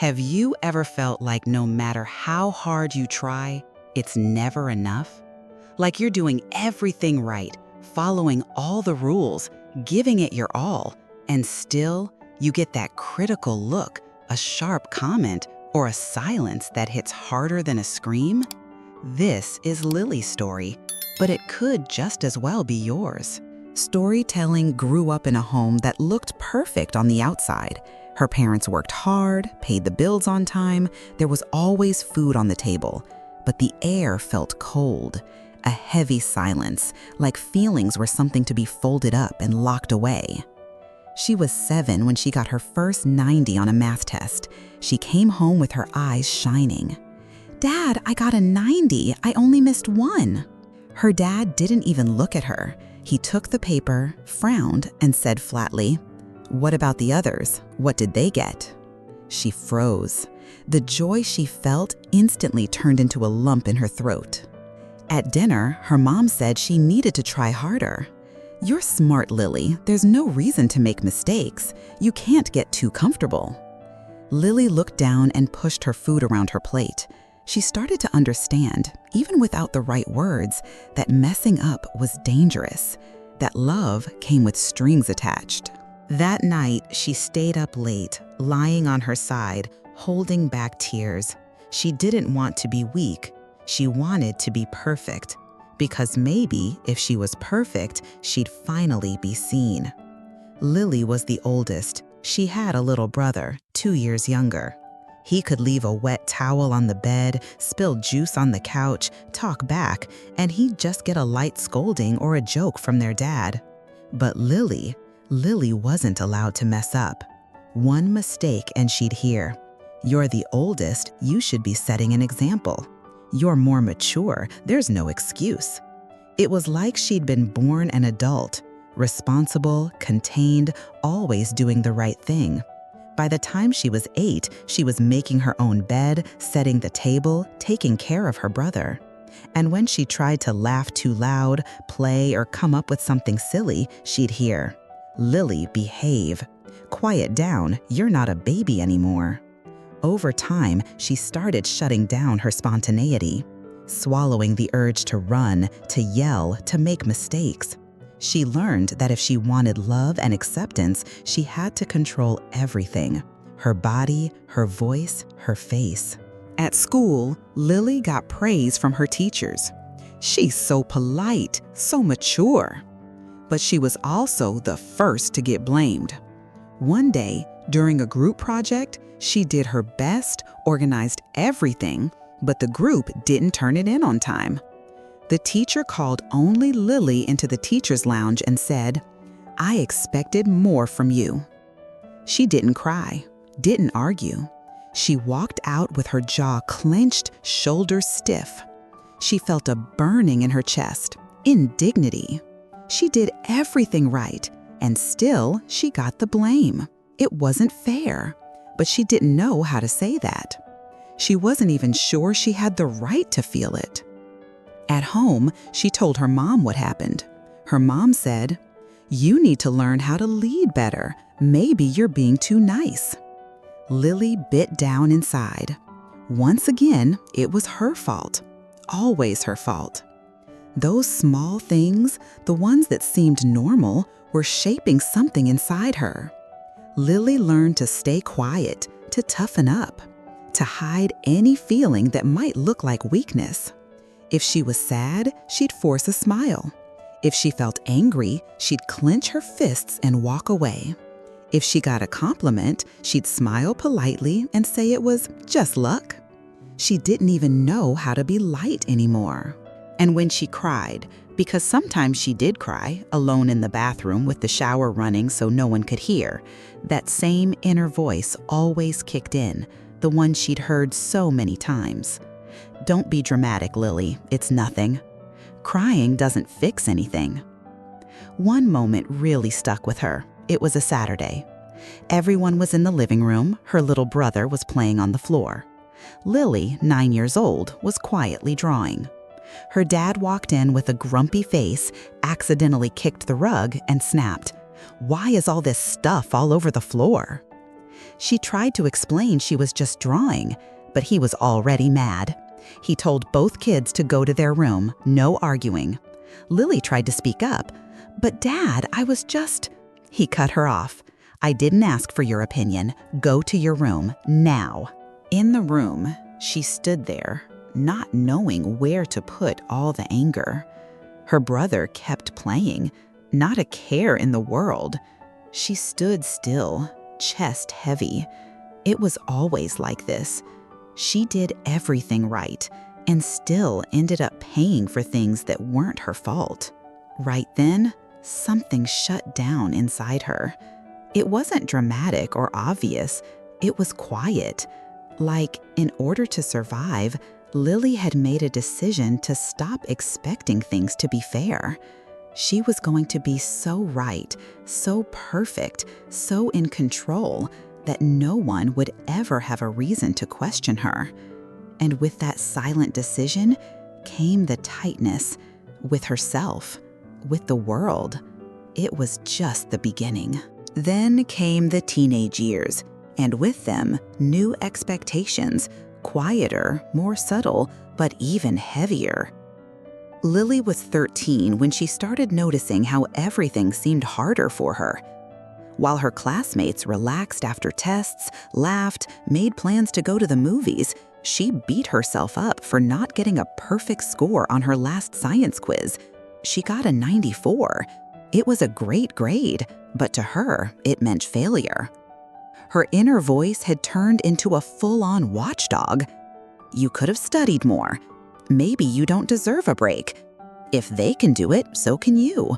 Have you ever felt like no matter how hard you try, it's never enough? Like you're doing everything right, following all the rules, giving it your all, and still you get that critical look, a sharp comment, or a silence that hits harder than a scream? This is Lily's story, but it could just as well be yours. Storytelling grew up in a home that looked perfect on the outside. Her parents worked hard, paid the bills on time, there was always food on the table. But the air felt cold, a heavy silence, like feelings were something to be folded up and locked away. She was 7 when she got her first 90 on a math test. She came home with her eyes shining. "Dad, I got a 90. I only missed 1. Her dad didn't even look at her. He took the paper, frowned, and said flatly, "What about the others? What did they get?" She froze. The joy she felt instantly turned into a lump in her throat. At dinner, her mom said she needed to try harder. "You're smart, Lily. There's no reason to make mistakes. You can't get too comfortable." Lily looked down and pushed her food around her plate. She started to understand, even without the right words, that messing up was dangerous, that love came with strings attached. That night, she stayed up late, lying on her side, holding back tears. She didn't want to be weak. She wanted to be perfect, because maybe if she was perfect, she'd finally be seen. Lily was the oldest. She had a little brother, 2 years younger. He could leave a wet towel on the bed, spill juice on the couch, talk back, and he'd just get a light scolding or a joke from their dad. But Lily wasn't allowed to mess up. One mistake and she'd hear, "You're the oldest, you should be setting an example. You're more mature, there's no excuse." It was like she'd been born an adult, responsible, contained, always doing the right thing. By the time she was 8, she was making her own bed, setting the table, taking care of her brother. And when she tried to laugh too loud, play, or come up with something silly, she'd hear, "Lily, behave. Quiet down, you're not a baby anymore." Over time, she started shutting down her spontaneity, swallowing the urge to run, to yell, to make mistakes. She learned that if she wanted love and acceptance, she had to control everything: her body, her voice, her face. At school, Lily got praise from her teachers. "She's so polite, so mature." But she was also the first to get blamed. One day, during a group project, she did her best, organized everything, but the group didn't turn it in on time. The teacher called only Lily into the teacher's lounge and said, "I expected more from you." She didn't cry, didn't argue. She walked out with her jaw clenched, shoulders stiff. She felt a burning in her chest, indignity. She did everything right, and still she got the blame. It wasn't fair, but she didn't know how to say that. She wasn't even sure she had the right to feel it. At home, she told her mom what happened. Her mom said, "You need to learn how to lead better. Maybe you're being too nice." Lily bit down inside. Once again, it was her fault. Always her fault. Those small things, the ones that seemed normal, were shaping something inside her. Lily learned to stay quiet, to toughen up, to hide any feeling that might look like weakness. If she was sad, she'd force a smile. If she felt angry, she'd clench her fists and walk away. If she got a compliment, she'd smile politely and say it was just luck. She didn't even know how to be light anymore. And when she cried, because sometimes she did cry, alone in the bathroom with the shower running so no one could hear, that same inner voice always kicked in, the one she'd heard so many times. "Don't be dramatic, Lily. It's nothing. Crying doesn't fix anything." One moment really stuck with her. It was a Saturday. Everyone was in the living room. Her little brother was playing on the floor. Lily, 9 years old, was quietly drawing. Her dad walked in with a grumpy face, accidentally kicked the rug, and snapped, "Why is all this stuff all over the floor?" She tried to explain she was just drawing, but he was already mad. He told both kids to go to their room, no arguing. Lily tried to speak up, but Dad, I was just... He cut her off. I didn't ask for your opinion. Go to your room, now. In the room, she stood there, not knowing where to put all the anger. Her brother kept playing, not a care in the world. She stood still, chest heavy. It was always like this. She did everything right and still ended up paying for things that weren't her fault. Right then, something shut down inside her. It wasn't dramatic or obvious. It was quiet. Like, in order to survive, Lily had made a decision to stop expecting things to be fair. She was going to be so right, so perfect, so in control that no one would ever have a reason to question her. And with that silent decision came the tightness with herself, with the world. It was just the beginning. Then came the teenage years, and with them, new expectations, quieter, more subtle, but even heavier. Lily was 13 when she started noticing how everything seemed harder for her. While her classmates relaxed after tests, laughed, made plans to go to the movies, she beat herself up for not getting a perfect score on her last science quiz. She got a 94. It was a great grade, but to her, it meant failure. Her inner voice had turned into a full-on watchdog. You could have studied more. Maybe you don't deserve a break. If they can do it, so can you.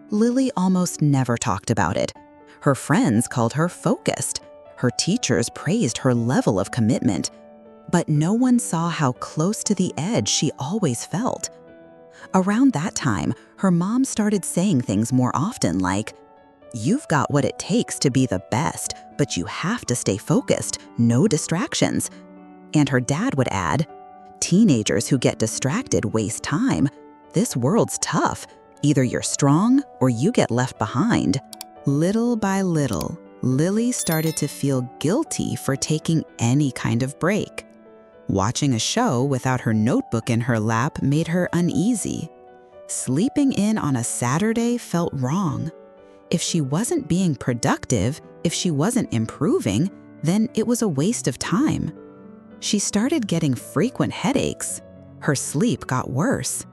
Lily almost never talked about it. Her friends called her focused. Her teachers praised her level of commitment. But no one saw how close to the edge she always felt. Around that time, her mom started saying things more often like, "You've got what it takes to be the best, but you have to stay focused, no distractions." And her dad would add, "Teenagers who get distracted waste time. This world's tough. Either you're strong or you get left behind." Little by little, Lily started to feel guilty for taking any kind of break. Watching a show without her notebook in her lap made her uneasy. Sleeping in on a Saturday felt wrong. If she wasn't being productive, if she wasn't improving, then it was a waste of time. She started getting frequent headaches. Her sleep got worse.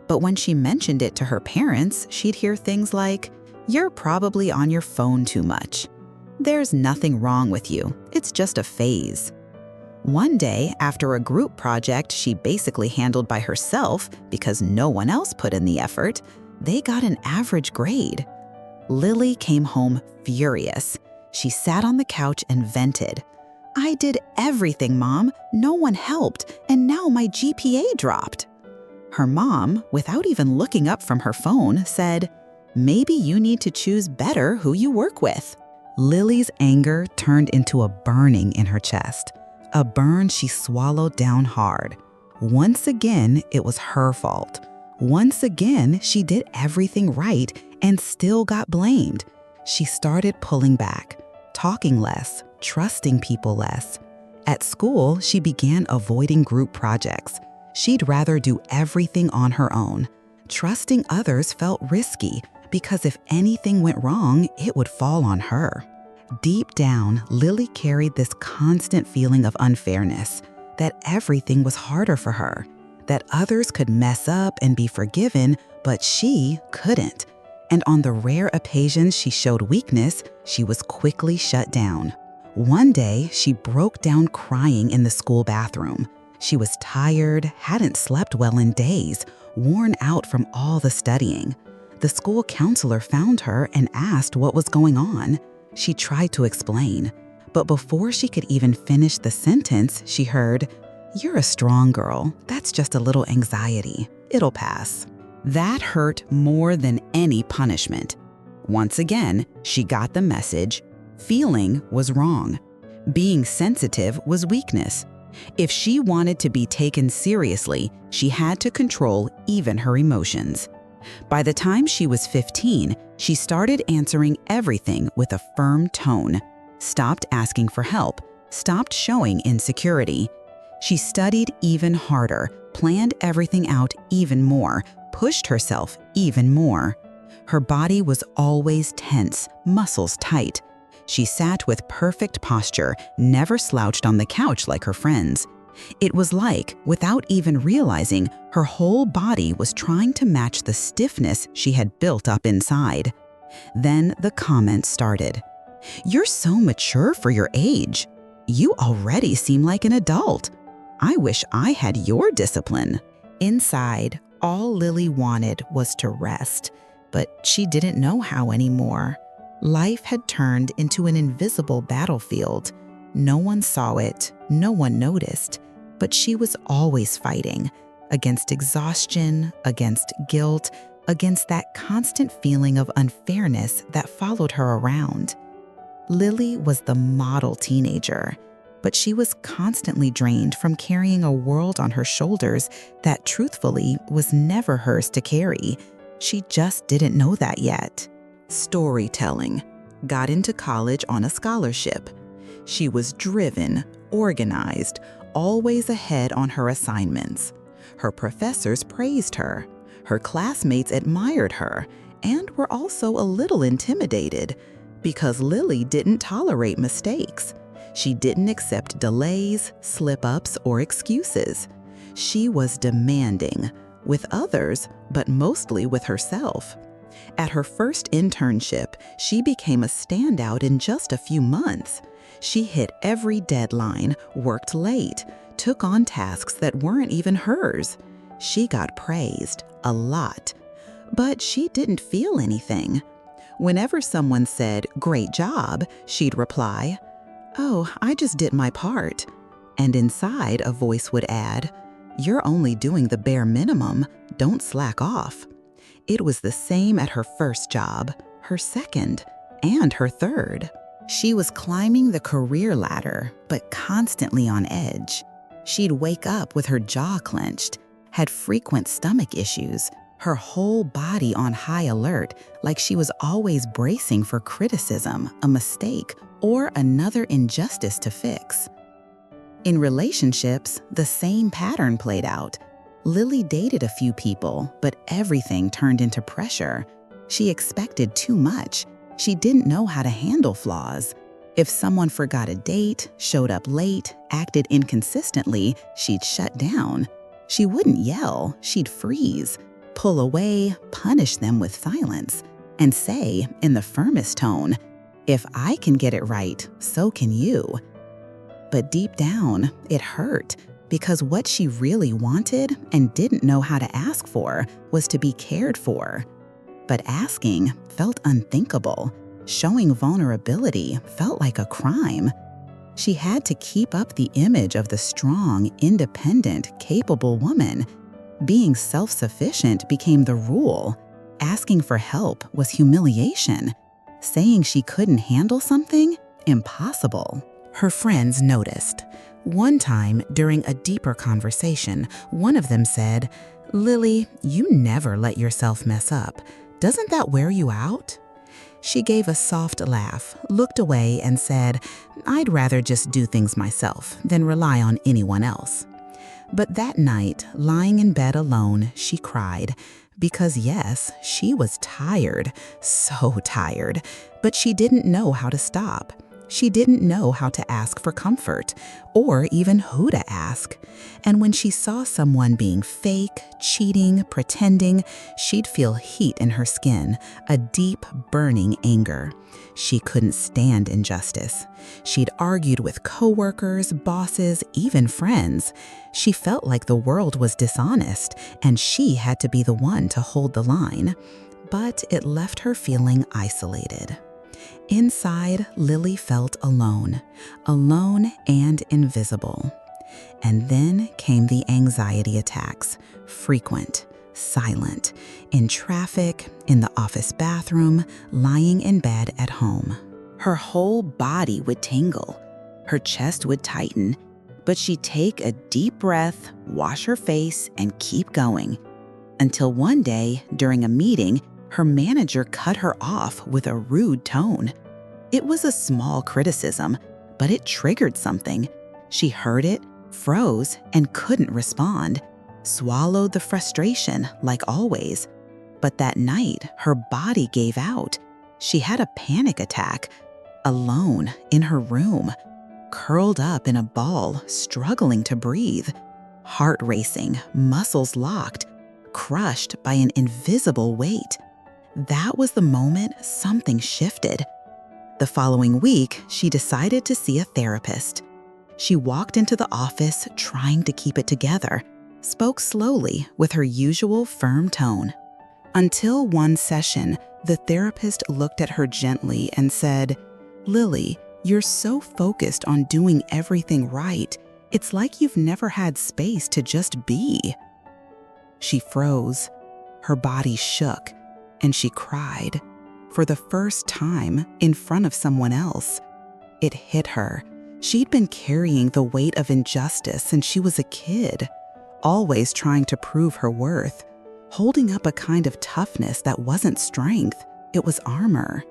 But when she mentioned it to her parents, she'd hear things like, "You're probably on your phone too much. There's nothing wrong with you. It's just a phase." One day, after a group project she basically handled by herself because no one else put in the effort, they got an average grade. Lily came home furious. She sat on the couch and vented. "I did everything, Mom. No one helped, and now my GPA dropped." Her mom, without even looking up from her phone, said, "Maybe you need to choose better who you work with." Lily's anger turned into a burning in her chest, a burn she swallowed down hard. Once again, it was her fault. Once again, she did everything right and still got blamed. She started pulling back, talking less, trusting people less. At school, she began avoiding group projects. She'd rather do everything on her own. Trusting others felt risky because if anything went wrong, it would fall on her. Deep down, Lily carried this constant feeling of unfairness, that everything was harder for her, that others could mess up and be forgiven, but she couldn't. And on the rare occasions she showed weakness, she was quickly shut down. One day, she broke down crying in the school bathroom. She was tired, hadn't slept well in days, worn out from all the studying. The school counselor found her and asked what was going on. She tried to explain, but before she could even finish the sentence, she heard, "You're a strong girl. That's just a little anxiety. It'll pass." That hurt more than any punishment. Once again, she got the message. Feeling was wrong. Being sensitive was weakness. If she wanted to be taken seriously, she had to control even her emotions. By the time she was 15, she started answering everything with a firm tone. stopped asking for help, stopped showing insecurity. She studied even harder, planned everything out even more, pushed herself even more. Her body was always tense, muscles tight. She sat with perfect posture, never slouched on the couch like her friends. It was like, without even realizing, her whole body was trying to match the stiffness she had built up inside. Then the comments started. "You're so mature for your age. You already seem like an adult. I wish I had your discipline." Inside, all Lily wanted was to rest, but she didn't know how anymore. Life had turned into an invisible battlefield. No one saw it, no one noticed, but she was always fighting against exhaustion, against guilt, against that constant feeling of unfairness that followed her around. Lily was the model teenager, but she was constantly drained from carrying a world on her shoulders that truthfully was never hers to carry. She just didn't know that yet. Storytelling. Got into college on a scholarship. She was driven, organized, always ahead on her assignments. Her professors praised her. Her classmates admired her and were also a little intimidated because Lily didn't tolerate mistakes. She didn't accept delays, slip-ups, or excuses. She was demanding, with others, but mostly with herself. At her first internship, she became a standout in just a few months. She hit every deadline, worked late, took on tasks that weren't even hers. She got praised, a lot. But she didn't feel anything. Whenever someone said, "Great job," she'd reply, "Oh, I just did my part." And inside, a voice would add, "You're only doing the bare minimum, don't slack off." It was the same at her first job, her second, and her third. She was climbing the career ladder, but constantly on edge. She'd wake up with her jaw clenched, had frequent stomach issues, her whole body on high alert, like she was always bracing for criticism, a mistake, or another injustice to fix. In relationships, the same pattern played out. Lily dated a few people, but everything turned into pressure. She expected too much. She didn't know how to handle flaws. If someone forgot a date, showed up late, acted inconsistently, she'd shut down. She wouldn't yell, she'd freeze, pull away, punish them with silence, and say, in the firmest tone, "If I can get it right, so can you." But deep down, it hurt, because what she really wanted and didn't know how to ask for was to be cared for. But asking felt unthinkable. Showing vulnerability felt like a crime. She had to keep up the image of the strong, independent, capable woman. Being self-sufficient became the rule. Asking for help was humiliation. Saying she couldn't handle something? Impossible. Her friends noticed. One time, during a deeper conversation, one of them said, "Lily, you never let yourself mess up. Doesn't that wear you out?" She gave a soft laugh, looked away, and said, "I'd rather just do things myself than rely on anyone else." But that night, lying in bed alone, she cried, because yes, she was tired, so tired, but she didn't know how to stop. She didn't know how to ask for comfort, or even who to ask. And when she saw someone being fake, cheating, pretending, she'd feel heat in her skin, a deep, burning anger. She couldn't stand injustice. She'd argued with coworkers, bosses, even friends. She felt like the world was dishonest, and she had to be the one to hold the line. But it left her feeling isolated. Inside, Lily felt alone and invisible. And then came the anxiety attacks, frequent, silent, in traffic, in the office bathroom, lying in bed at home. Her whole body would tingle, her chest would tighten, but she'd take a deep breath, wash her face, and keep going. Until one day, during a meeting, her manager cut her off with a rude tone. It was a small criticism, but it triggered something. She heard it, froze, and couldn't respond, swallowed the frustration like always. But that night, her body gave out. She had a panic attack, alone in her room, curled up in a ball, struggling to breathe, heart racing, muscles locked, crushed by an invisible weight. That was the moment something shifted. The following week, she decided to see a therapist. She walked into the office trying to keep it together, spoke slowly with her usual firm tone. Until one session, the therapist looked at her gently and said, "Lily, you're so focused on doing everything right. It's like you've never had space to just be." She froze, her body shook, and she cried. For the first time in front of someone else. It hit her. She'd been carrying the weight of injustice since she was a kid, always trying to prove her worth, holding up a kind of toughness that wasn't strength, it was armor.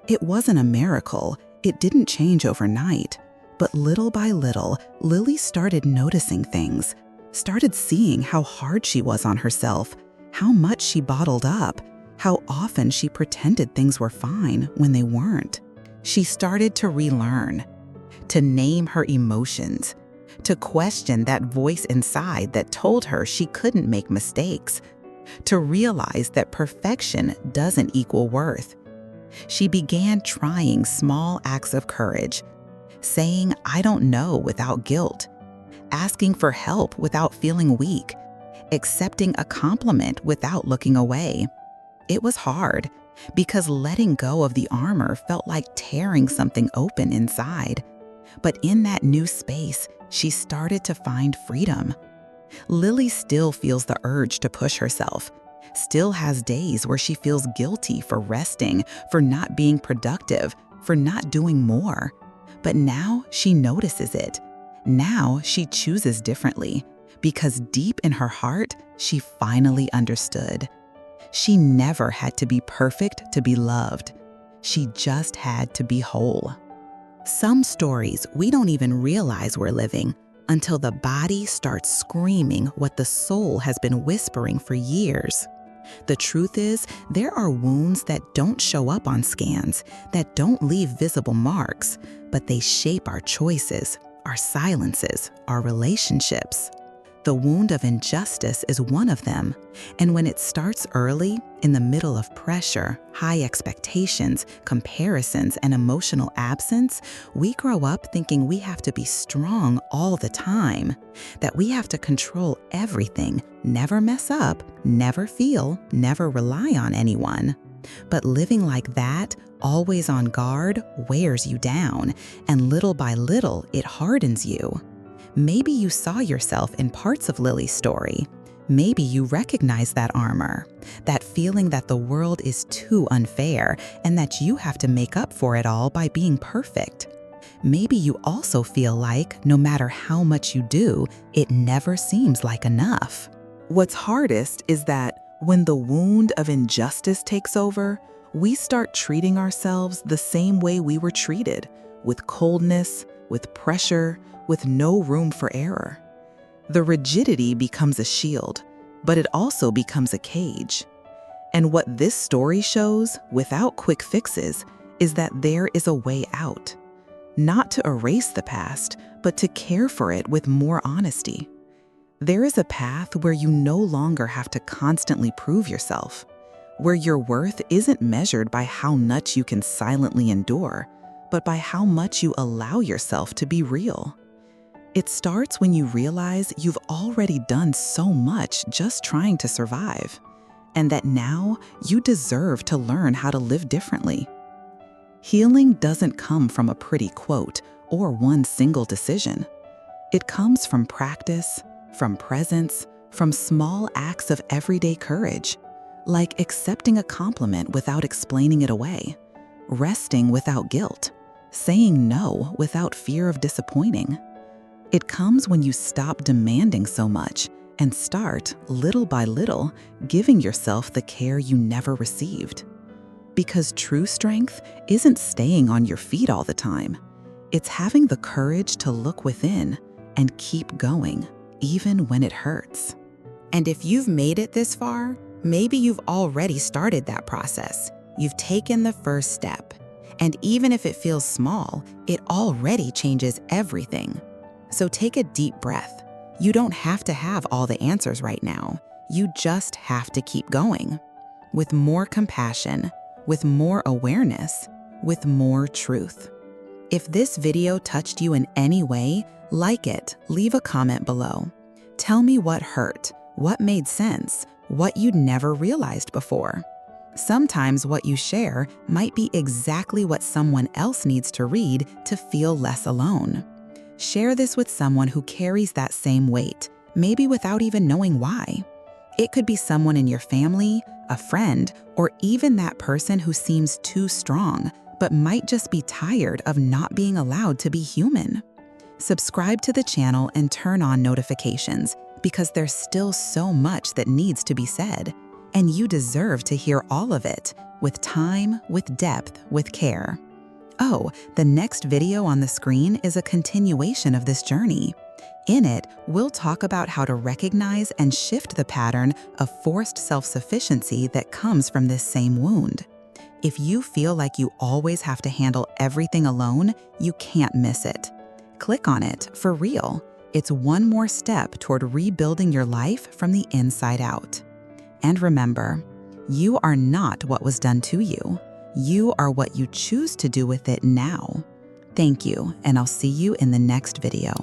It wasn't a miracle, it didn't change overnight, but little by little, Lily started noticing things, started seeing how hard she was on herself, how much she bottled up, how often she pretended things were fine when they weren't. She started to relearn, to name her emotions, to question that voice inside that told her she couldn't make mistakes, to realize that perfection doesn't equal worth. She began trying small acts of courage, saying "I don't know" without guilt, asking for help without feeling weak, accepting a compliment without looking away. It was hard because letting go of the armor felt like tearing something open inside. But in that new space, she started to find freedom. Lily still feels the urge to push herself, still has days where she feels guilty for resting, for not being productive, for not doing more. But now she notices it. Now she chooses differently because deep in her heart, she finally understood. She never had to be perfect to be loved. She just had to be whole. Some stories we don't even realize we're living until the body starts screaming what the soul has been whispering for years. The truth is, there are wounds that don't show up on scans, that don't leave visible marks, but they shape our choices, our silences, our relationships. The wound of injustice is one of them, and when it starts early, in the middle of pressure, high expectations, comparisons, and emotional absence, we grow up thinking we have to be strong all the time, that we have to control everything, never mess up, never feel, never rely on anyone. But living like that, always on guard, wears you down, and little by little, it hardens you. Maybe you saw yourself in parts of Lily's story. Maybe you recognize that armor, that feeling that the world is too unfair and that you have to make up for it all by being perfect. Maybe you also feel like no matter how much you do, it never seems like enough. What's hardest is that when the wound of injustice takes over, we start treating ourselves the same way we were treated, with coldness, with pressure, with no room for error. The rigidity becomes a shield, but it also becomes a cage. And what this story shows, without quick fixes, is that there is a way out. Not to erase the past, but to care for it with more honesty. There is a path where you no longer have to constantly prove yourself, where your worth isn't measured by how much you can silently endure, but by how much you allow yourself to be real. It starts when you realize you've already done so much just trying to survive, and that now you deserve to learn how to live differently. Healing doesn't come from a pretty quote or one single decision. It comes from practice, from presence, from small acts of everyday courage, like accepting a compliment without explaining it away, resting without guilt, saying no without fear of disappointing. It comes when you stop demanding so much and start, little by little, giving yourself the care you never received. Because true strength isn't staying on your feet all the time. It's having the courage to look within and keep going, even when it hurts. And if you've made it this far, maybe you've already started that process. You've taken the first step. And even if it feels small, it already changes everything. So take a deep breath. You don't have to have all the answers right now. You just have to keep going. With more compassion, with more awareness, with more truth. If this video touched you in any way, like it, leave a comment below. Tell me what hurt, what made sense, what you'd never realized before. Sometimes what you share might be exactly what someone else needs to read to feel less alone. Share this with someone who carries that same weight, maybe without even knowing why. It could be someone in your family, a friend, or even that person who seems too strong, but might just be tired of not being allowed to be human. Subscribe to the channel and turn on notifications because there's still so much that needs to be said, and you deserve to hear all of it, with time, with depth, with care. Oh, the next video on the screen is a continuation of this journey. In it, we'll talk about how to recognize and shift the pattern of forced self-sufficiency that comes from this same wound. If you feel like you always have to handle everything alone, you can't miss it. Click on it for real. It's one more step toward rebuilding your life from the inside out. And remember, you are not what was done to you. You are what you choose to do with it now. Thank you, and I'll see you in the next video.